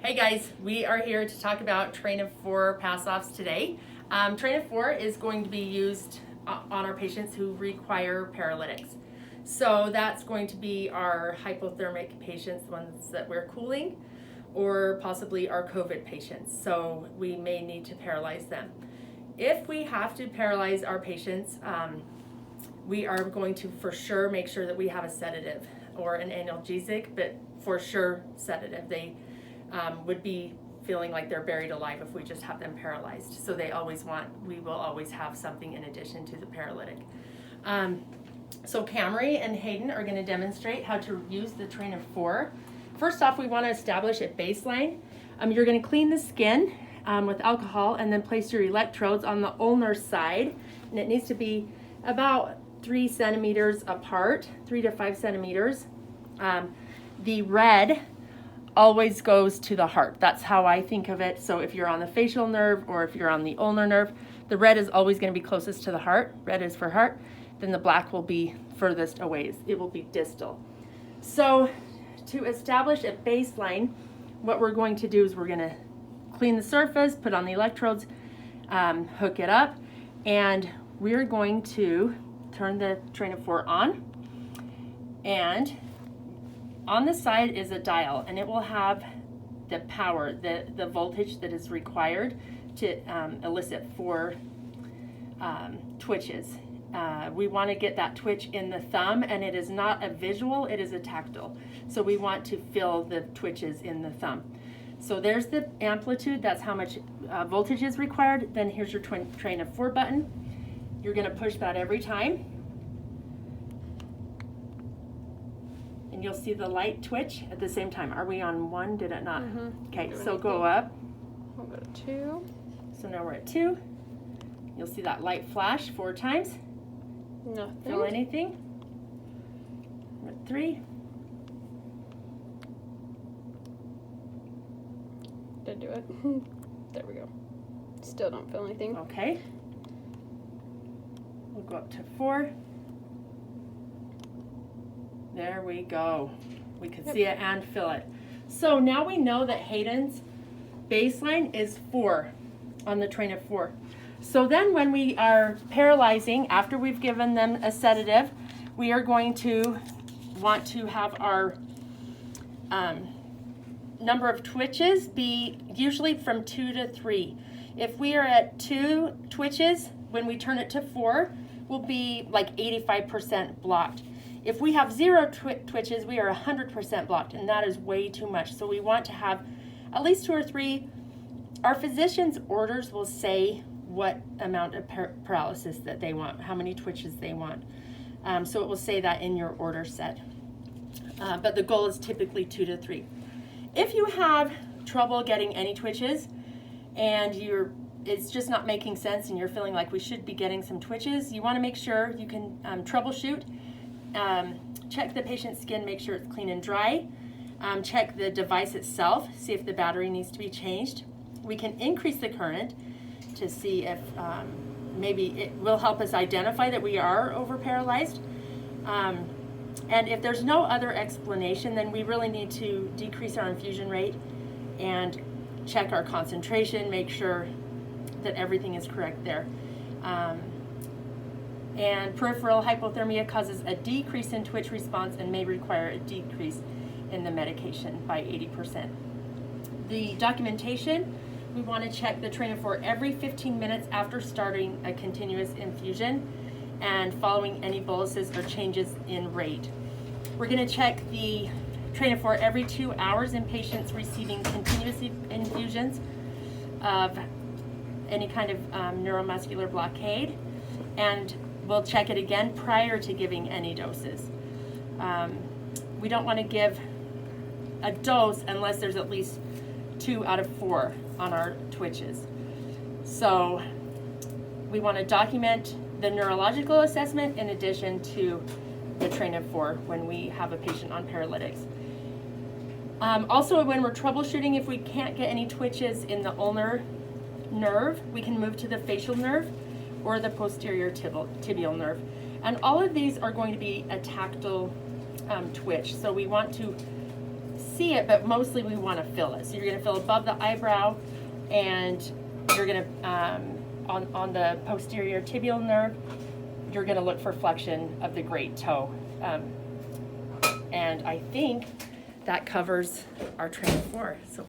Hey guys, we are here to talk about Train of 4 pass-offs today. Train of 4 is going to be used on our patients who require paralytics. So that's going to be our hypothermic patients, the ones that we're cooling, or possibly our COVID patients. So we may need to paralyze them. If we have to paralyze our patients, we are going to for sure make sure that we have a sedative or an analgesic, but for sure sedative. They would be feeling like they're buried alive if we just have them paralyzed. So we will always have something in addition to the paralytic. So Camry and Hayden are going to demonstrate how to use the Train of 4. First off, we want to establish a baseline. You're going to clean the skin with alcohol and then place your electrodes on the ulnar side. And it needs to be about 3 centimeters apart, 3 to 5 centimeters. The red always goes to the heart. That's how I think of it. So if you're on the facial nerve or if you're on the ulnar nerve, the red is always going to be closest to the heart. Red is for heart. Then the black will be furthest away. It will be distal. So to establish a baseline, what we're going to do is we're going to clean the surface, put on the electrodes, hook it up, and we're going to turn the Train of 4 on. And on the side is a dial, and it will have the power, the voltage that is required to elicit 4 twitches. We want to get that twitch in the thumb, and it is not a visual, it is a tactile. So we want to feel the twitches in the thumb. So there's the amplitude, that's how much voltage is required. Then here's your Train of 4 button. You're going to push that every time. And you'll see the light twitch at the same time. Are we on 1? Did it not? Mm-hmm. Okay, so go up. We'll go to 2. So now we're at 2. You'll see that light flash 4 times. Nothing. Feel anything? We're at 3. Did do it. There we go. Still don't feel anything. Okay. We'll go up to 4. There we go. We can see it and feel it. So now we know that Hayden's baseline is 4 on the Train of 4. So then when we are paralyzing, after we've given them a sedative, we are going to want to have our number of twitches be usually from 2 to 3. If we are at 2 twitches, when we turn it to 4, we'll be like 85% blocked. If we have 0 twitches, we are 100% blocked, and that is way too much. So we want to have at least 2 or 3. Our physician's orders will say what amount of paralysis that they want, how many twitches they want. So it will say that in your order set. But the goal is typically 2 to 3. If you have trouble getting any twitches and it's just not making sense and you're feeling like we should be getting some twitches, you want to make sure you can troubleshoot. Check the patient's skin, make sure it's clean and dry. Check the device itself, see if the battery needs to be changed. We can increase the current to see if maybe it will help us identify that we are over paralyzed. And if there's no other explanation, then we really need to decrease our infusion rate and check our concentration, make sure that everything is correct there. And peripheral hypothermia causes a decrease in twitch response and may require a decrease in the medication by 80%. The documentation, we want to check the Train of 4 every 15 minutes after starting a continuous infusion and following any boluses or changes in rate. We're going to check the Train of 4 every 2 hours in patients receiving continuous infusions of any kind of neuromuscular blockade, and we'll check it again prior to giving any doses. We don't want to give a dose unless there's at least 2 out of 4 on our twitches. So we want to document the neurological assessment in addition to the Train of 4 when we have a patient on paralytics. Also, when we're troubleshooting, if we can't get any twitches in the ulnar nerve, we can move to the facial nerve or the posterior tibial nerve. And all of these are going to be a tactile twitch. So we want to see it, but mostly we want to fill it. So you're going to fill above the eyebrow, and you're going to, on the posterior tibial nerve, you're going to look for flexion of the great toe. And I think that covers our Train of 4. So